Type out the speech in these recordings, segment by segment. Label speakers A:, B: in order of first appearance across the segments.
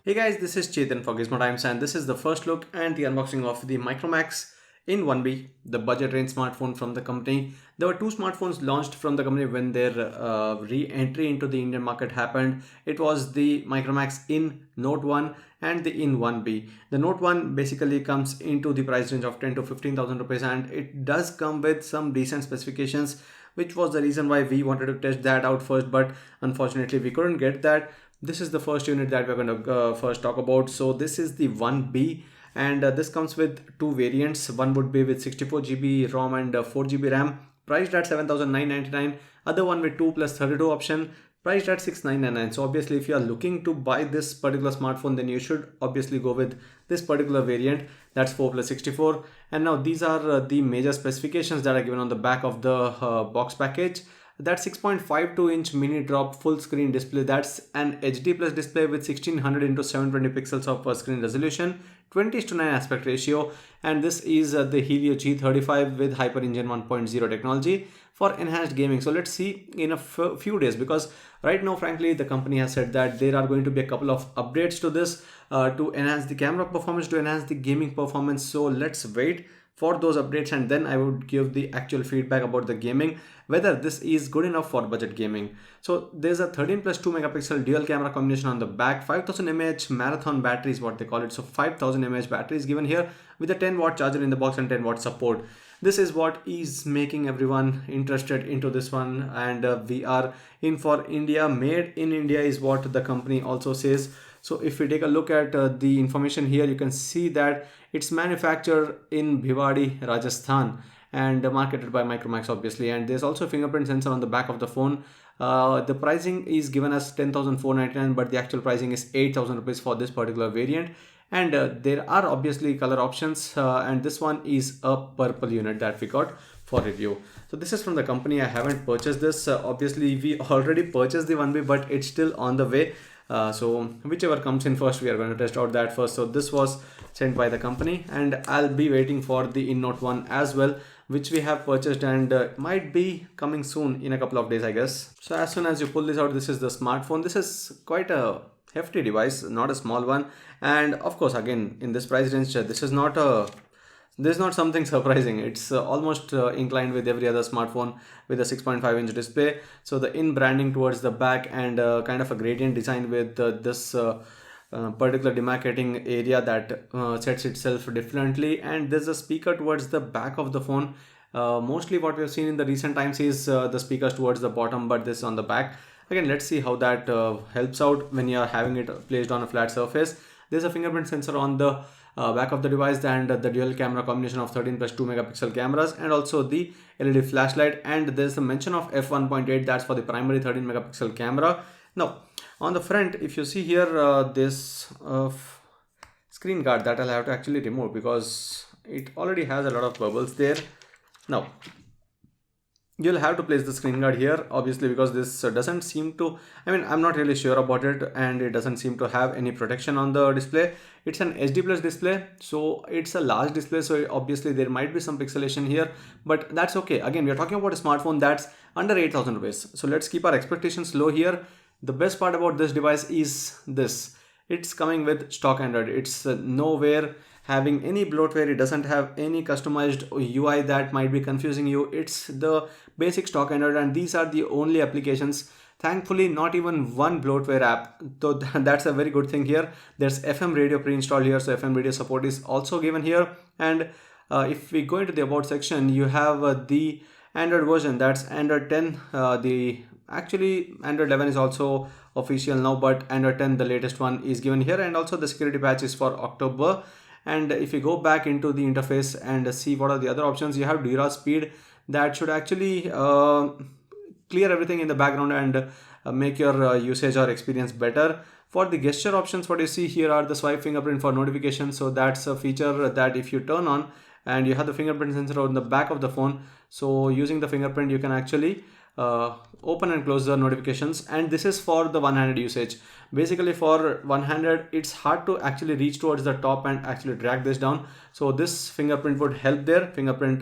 A: Hey guys, this is Chetan for Gizmo Times, and this is the first look and the unboxing of the Micromax in 1B, the budget range smartphone from the company. There were two smartphones launched from the company when their re-entry into the Indian market happened. It was the Micromax in Note 1 and the in 1B. The Note 1 basically comes into the price range of 10 to 15,000 rupees, and it does come with some decent specifications, which was the reason why we wanted to test that out first, but unfortunately we couldn't get that. This is the first unit that we're going to first talk about. So this is the 1B, and this comes with two variants. One would be with 64 GB ROM and 4 GB RAM, priced at 7,999. Other one with 2 plus 32 option, priced at 6,999. So obviously if you are looking to buy this particular smartphone, then you should obviously go with this particular variant, that's 4 plus 64. And now these are the major specifications that are given on the back of the box package. That 6.52-inch mini drop full screen display, that's an HD plus display with 1600 into 720 pixels of screen resolution, 20:9 aspect ratio, and this is the Helio G35 with HyperEngine 1.0 technology for enhanced gaming. So let's see in a few days, because right now frankly the company has said that there are going to be a couple of updates to this to enhance the camera performance, to enhance the gaming performance. So let's wait for those updates, and then I would give the actual feedback about the gaming, whether this is good enough for budget gaming. So there's a 13 plus 2 megapixel dual camera combination on the back, 5000 mAh marathon battery is what they call it. So 5000 mAh battery is given here with a 10-watt charger in the box and 10-watt support. This is what is making everyone interested into this one, and we are in for India. Made in India is what the company also says. So if we take a look at the information here, you can see that it's manufactured in Bhiwadi, Rajasthan, and marketed by Micromax obviously. And there's also a fingerprint sensor on the back of the phone. The pricing is given as 10,499, but the actual pricing is 8,000 rupees for this particular variant. And there are obviously color options, and this one is a purple unit that we got for review. So this is from the company. I haven't purchased this. Obviously we already purchased the 1B, but it's still on the way. So whichever comes in first, we are going to test out that first. So this was sent by the company, and I'll be waiting for the InNote 1 as well, which we have purchased, and might be coming soon in a couple of days, I guess. So as soon as you pull this out, this is the smartphone. This is quite a hefty device, not a small one. And of course, again, in this price range, this is not something surprising. It's almost inclined with every other smartphone with a 6.5-inch display. So the in branding towards the back, and kind of a gradient design with this particular demarcating area that sets itself differently. And there's a speaker towards the back of the phone. Mostly what we have seen in the recent times is the speakers towards the bottom, but this on the back. Again, let's see how that helps out when you are having it placed on a flat surface. There's a fingerprint sensor on the back of the device, and the dual camera combination of 13 plus 2 megapixel cameras, and also the LED flashlight. And there's a mention of f1.8, that's for the primary 13 megapixel camera. Now on the front, if you see here, this screen guard that I'll have to actually remove because it already has a lot of bubbles there. Now you'll have to place the screen guard here obviously, because this doesn't seem to, I mean, I'm not really sure about it, and it doesn't seem to have any protection on the display. It's an HD plus display, so it's a large display, so obviously there might be some pixelation here, but that's okay. Again, we're talking about a smartphone that's under 8,000 rupees, so let's keep our expectations low here. The best part about this device is this: it's coming with stock Android. It's nowhere having any bloatware. It doesn't have any customized UI that might be confusing you. It's the basic stock Android, and these are the only applications. Thankfully, not even one bloatware app, so that's a very good thing here. There's FM radio pre-installed here, so FM radio support is also given here. And if we go into the about section, you have the Android version, that's Android 10. The actually Android 11 is also official now, but Android 10, the latest one, is given here, and also the security patch is for October. And if you go back into the interface and see what are the other options, you have Dura Speed that should actually clear everything in the background and make your usage or experience better. For the gesture options, what you see here are the swipe fingerprint for notifications. So that's a feature that if you turn on, and you have the fingerprint sensor on the back of the phone, so using the fingerprint you can actually open and close the notifications. And this is for the one-handed usage. Basically for one-handed, it's hard to actually reach towards the top and actually drag this down, so this fingerprint would help there, fingerprint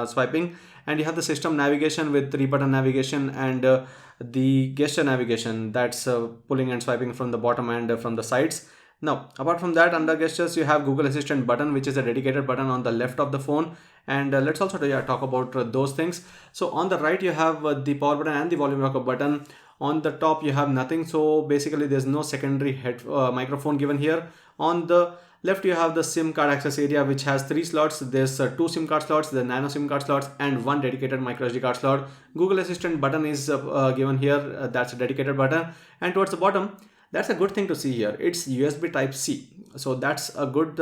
A: swiping. And you have the system navigation with 3-button navigation, and the gesture navigation, that's pulling and swiping from the bottom and from the sides. Now, apart from that, under gestures, you have Google Assistant button, which is a dedicated button on the left of the phone. And let's also talk about those things. So on the right, you have the power button and the volume rocker button. On the top, you have nothing. So basically, there's no secondary microphone given here. On the left, you have the SIM card access area, which has 3 slots. There's 2 SIM card slots, the nano SIM card slots, and 1 dedicated micro SD card slot. Google Assistant button is given here. That's a dedicated button. And towards the bottom, that's a good thing to see here. It's USB Type C. So that's a good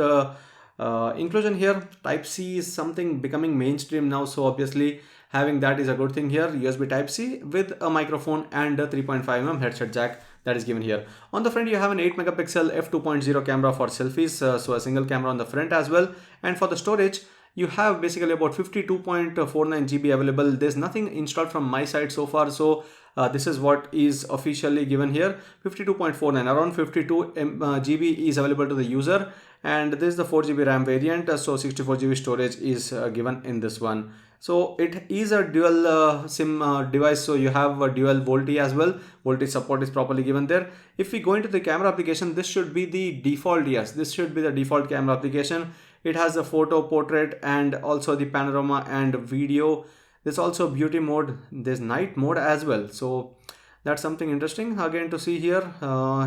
A: inclusion here. Type C is something becoming mainstream now. So obviously having that is a good thing here. USB Type C with a microphone and a 3.5mm headset jack that is given here. On the front, you have an 8 megapixel f2.0 camera for selfies. So a single camera on the front as well. And for the storage, you have basically about 52.49 GB available. There's nothing installed from my side so far. So this is what is officially given here. 52.49, around 52 GB is available to the user. And this is the 4 GB RAM variant. So 64 GB storage is given in this one. So it is a dual SIM device. So you have a dual VoLTE as well. VoLTE support is properly given there. If we go into the camera application, this should be the default. Yes, this should be the default camera application. It has a photo, portrait, and also the panorama and video. There's also beauty mode. There's night mode as well. So that's something interesting again to see here.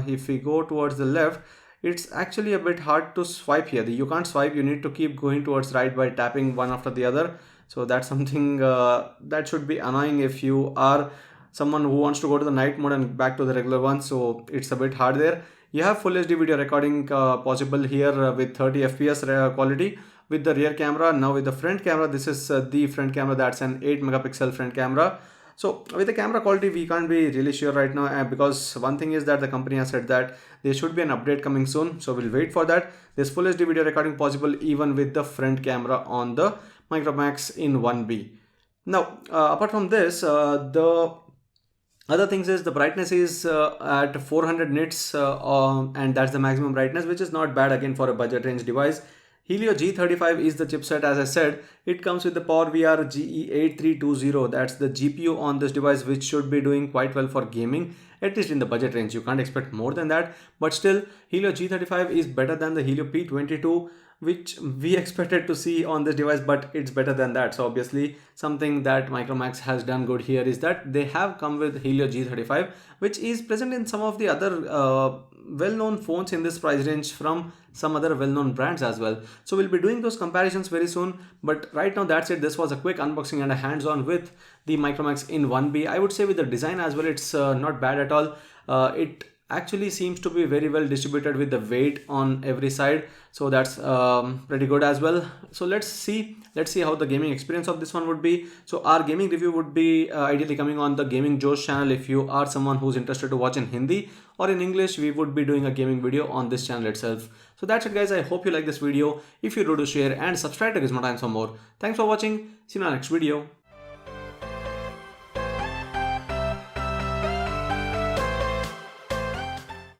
A: If we go towards the left, it's actually a bit hard to swipe here. You can't swipe. You need to keep going towards right by tapping one after the other. So that's something that should be annoying if you are someone who wants to go to the night mode and back to the regular one. So it's a bit hard there. You have full HD video recording possible here with 30 FPS quality with the rear camera. Now with the front camera, this is the front camera. That's an 8 megapixel front camera. So with the camera quality, we can't be really sure right now because one thing is that the company has said that there should be an update coming soon. So we'll wait for that. There's full HD video recording possible even with the front camera on the Micromax in 1B. Now, apart from this, the other things is the brightness is at 400 nits and that's the maximum brightness, which is not bad again for a budget range device. Helio G35 is the chipset. As I said, it comes with the PowerVR GE8320. That's the GPU on this device, which should be doing quite well for gaming, at least in the budget range. You can't expect more than that, but still Helio G35 is better than the Helio P22, which we expected to see on this device, but it's better than that. So obviously something that Micromax has done good here is that they have come with Helio G35, which is present in some of the other well-known phones in this price range from some other well-known brands as well. So we'll be doing those comparisons very soon, but right now that's it. This was a quick unboxing and a hands-on with the Micromax in 1B. I would say with the design as well, it's not bad at all. It actually seems to be very well distributed with the weight on every side, so that's pretty good as well. So let's see how the gaming experience of this one would be. So our gaming review would be ideally coming on the Gaming Josh channel. If you are someone who's interested to watch in Hindi or in English, we would be doing a gaming video on this channel itself. So that's it guys, I hope you like this video. If you do share and subscribe to Gizmo Times for more. Thanks for watching, see you in our next video.